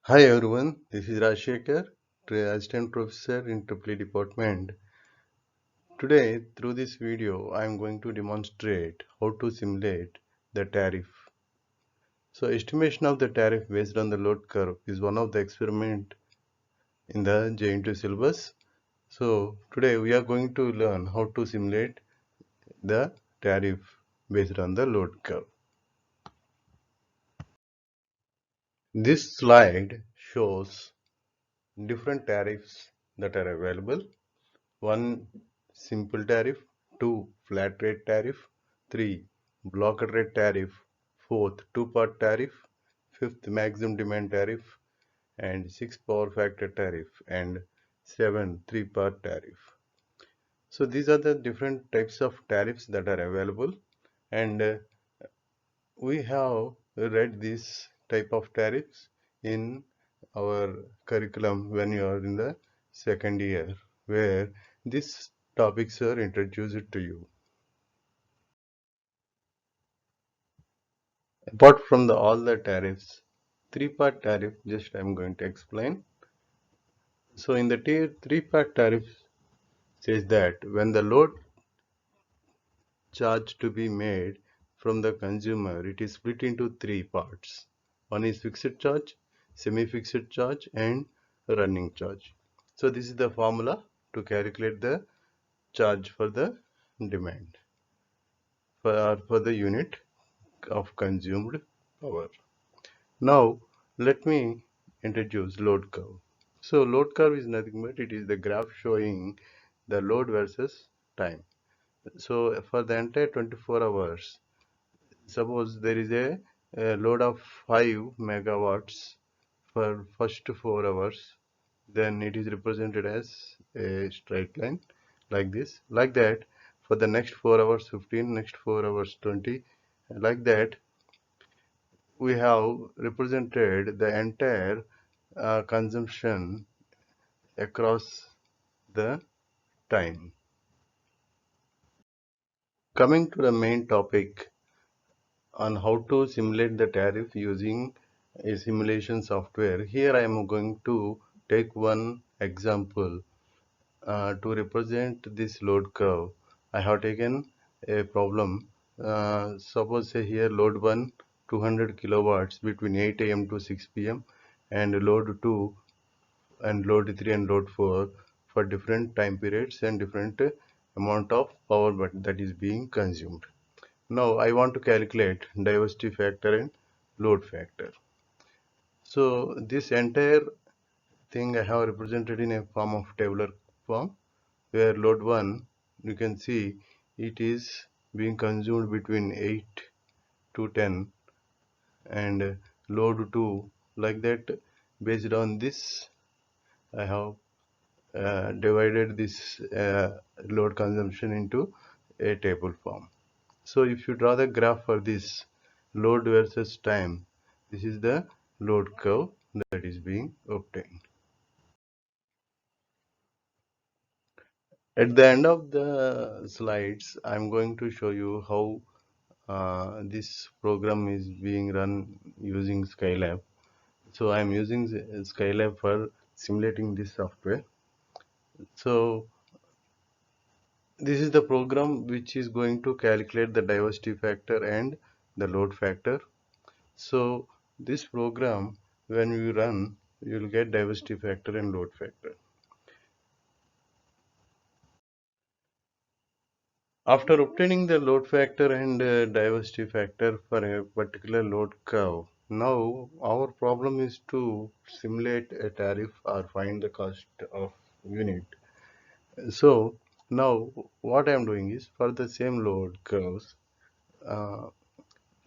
Hi everyone, this is Rajshekhar, Assistant Professor in EEE Department. Today, through this video, I am going to demonstrate how to simulate the tariff. So, estimation of the tariff based on the load curve is one of the experiment in the JNT syllabus. So, today we are going to learn how to simulate the tariff based on the load curve. This slide shows different tariffs that are available. 1. Simple tariff. 2. Flat rate tariff. 3. Blocked rate tariff. 4th. Two-part tariff. 5th. Maximum demand tariff. And 6th. Power factor tariff. And 7. Three-part tariff. So these are the different types of tariffs that are available, and we have read this type of tariffs in our curriculum when you are in the second year, where these topics are introduced to you. Apart from all the tariffs, three-part tariff just I'm going to explain. So in the three-part tariff says that when the load charge to be made from the consumer, it is split into three parts. One is fixed charge, semi-fixed charge, and running charge. So this is the formula to calculate the charge for the demand for the unit of consumed power. Now let me introduce load curve. So load curve is nothing but it is the graph showing the load versus time. So for the entire 24 hours, suppose there is a load of 5 megawatts for first 4 hours, then it is represented as a straight line like this. Like that, for the next 4 hours 15, next 4 hours 20, like that, we have represented the entire consumption across the time. Coming to the main topic on how to simulate the tariff using a simulation software. Here I am going to take one example to represent this load curve. I have taken a problem. Suppose say here load 1 200 kilowatts between 8 a.m. to 6 p.m. and load 2 and load 3 and load 4 for different time periods and different amount of power that is being consumed. Now I want to calculate diversity factor and load factor. So this entire thing I have represented in a form of tabular form, where load 1 you can see it is being consumed between 8 to 10, and load 2 like that. Based on this I have divided this load consumption into a table form. So if you draw the graph for this load versus time, this is the load curve that is being obtained. At the end of the slides, I'm going to show you how this program is being run using Skylab. So I'm using Skylab for simulating this software. So this is the program which is going to calculate the diversity factor and the load factor. So this program, when you run, you will get diversity factor and load factor. After obtaining the load factor and diversity factor for a particular load curve, now our problem is to simulate a tariff or find the cost of unit. So now what I am doing is, for the same load curves, uh,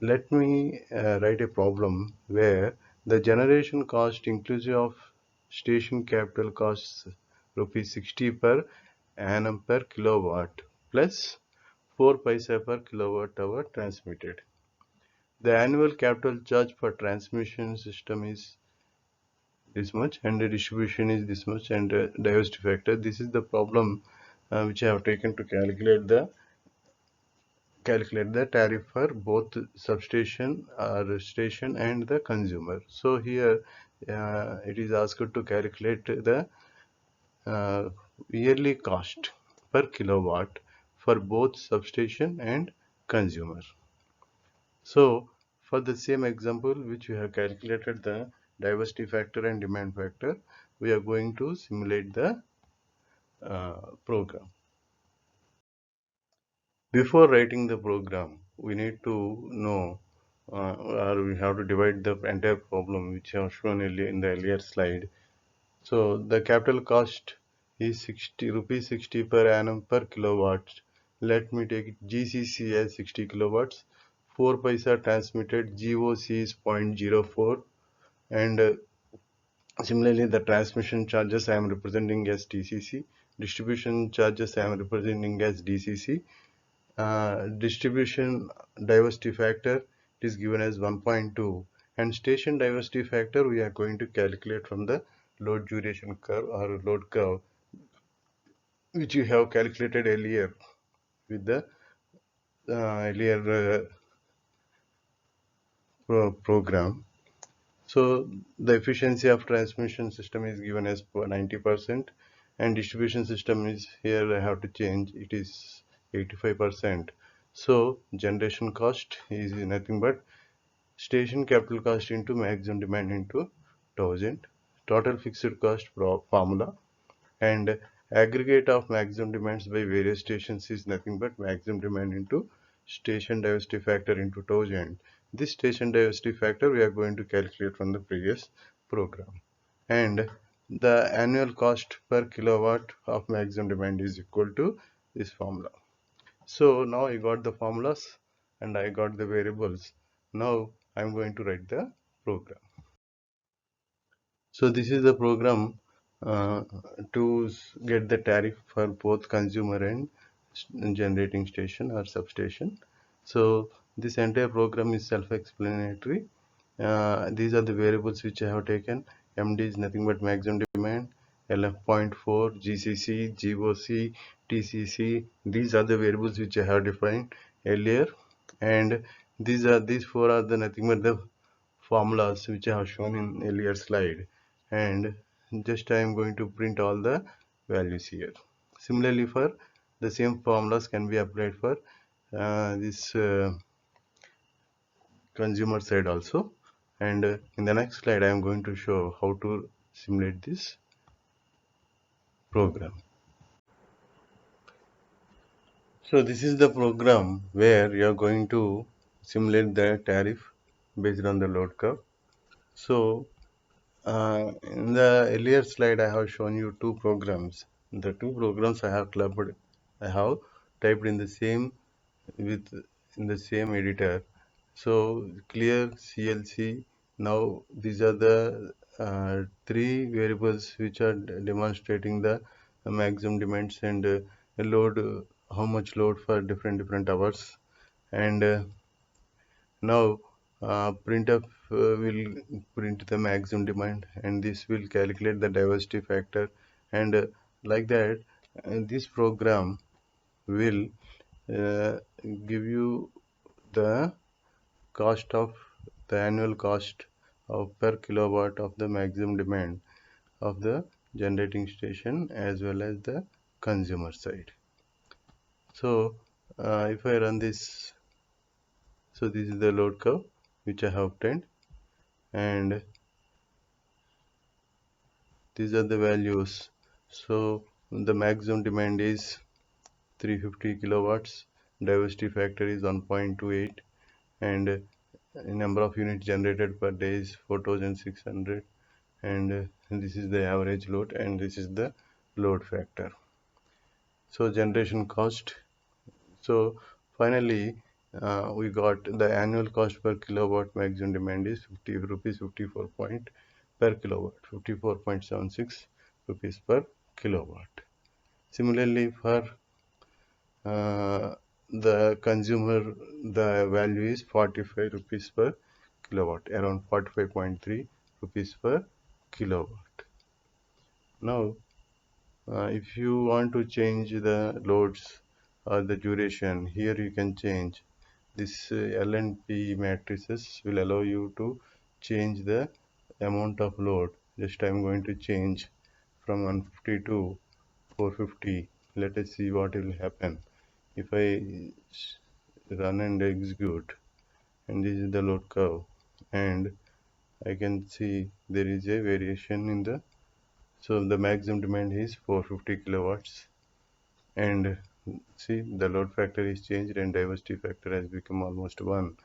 let me write a problem where the generation cost inclusive of station capital costs rupees 60 per annum per kilowatt plus 4 paisa per kilowatt hour transmitted. The annual capital charge for transmission system is this much, and the distribution is this much, and diversity factor. This is the problem which I have taken to calculate the tariff for both substation or station and the consumer. So here it is asked to calculate the uh, yearly cost per kilowatt for both substation and consumer. So for the same example which we have calculated the diversity factor and demand factor, we are going to simulate the program. Before writing the program, we need to know or we have to divide the entire problem which I have shown earlier in the earlier slide. So the capital cost is 60 rupees 60 per annum per kilowatt. Let me take GCC as 60 kilowatts. 4 paisa transmitted, GOC is 0.04, and similarly the transmission charges I am representing as TCC, distribution charges I am representing as DCC. Distribution diversity factor is given as 1.2, and station diversity factor we are going to calculate from the load duration curve or load curve which you have calculated earlier with the earlier program. So the efficiency of transmission system is given as 90%, and distribution system is here I have to change, it is 85%. So generation cost is nothing but station capital cost into maximum demand into 1000, total fixed cost formula, and aggregate of maximum demands by various stations is nothing but maximum demand into station diversity factor into 1000. This station diversity factor we are going to calculate from the previous program, and the annual cost per kilowatt of maximum demand is equal to this formula. So now I got the formulas and I got the variables. Now I'm going to write the program. So this is the program uh, to get the tariff for both consumer and generating station or substation. So this entire program is self-explanatory. These are the variables which I have taken. MD is nothing but maximum demand, LF.4, GCC, GOC, TCC. These are the variables which I have defined earlier, and these four are the nothing but the formulas which I have shown in earlier slide, and just I am going to print all the values here. Similarly, for the same formulas can be applied for this consumer side also, and in the next slide I am going to show how to simulate this program. So this is the program where you are going to simulate the tariff based on the load curve. So in the earlier slide, I have shown you two programs. The two programs I have clubbed, I have typed in the same with in the same editor. So clear CLC. Now these are the three variables which are demonstrating the maximum demands and load, how much load for different hours, and now printf will print the maximum demand, and this will calculate the diversity factor, and like that, this program will uh, give you the cost of the annual cost of per kilowatt of the maximum demand of the generating station as well as the consumer side. So if I run this, so this is the load curve which I have obtained, and these are the values. So the maximum demand is 350 kilowatts, diversity factor is 1.28, and number of units generated per day is 4600, and this is the average load, and this is the load factor. So generation cost. So finally we got the annual cost per kilowatt maximum demand is 50 rupees 54 point per kilowatt, 54.76 rupees per kilowatt. Similarly, for the consumer, the value is 45 rupees per kilowatt, around 45.3 rupees per kilowatt. Now, if you want to change the loads or the duration, here you can change. This L and P matrices will allow you to change the amount of load. Just I'm going to change from 150 to 450. Let us see what will happen if I run and execute. And this is the load curve, and I can see there is a variation in the, so the maximum demand is 450 kilowatts, and see the load factor is changed and diversity factor has become almost 1,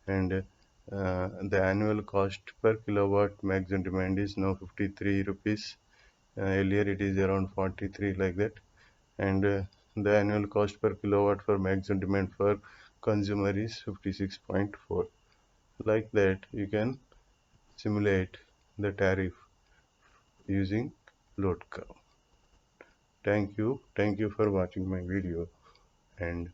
and the annual cost per kilowatt maximum demand is now 53 rupees. Earlier it is around 43, like that, and the annual cost per kilowatt for maximum demand for consumer is 56.4. Like that you can simulate the tariff using load curve. Thank you for watching my video, and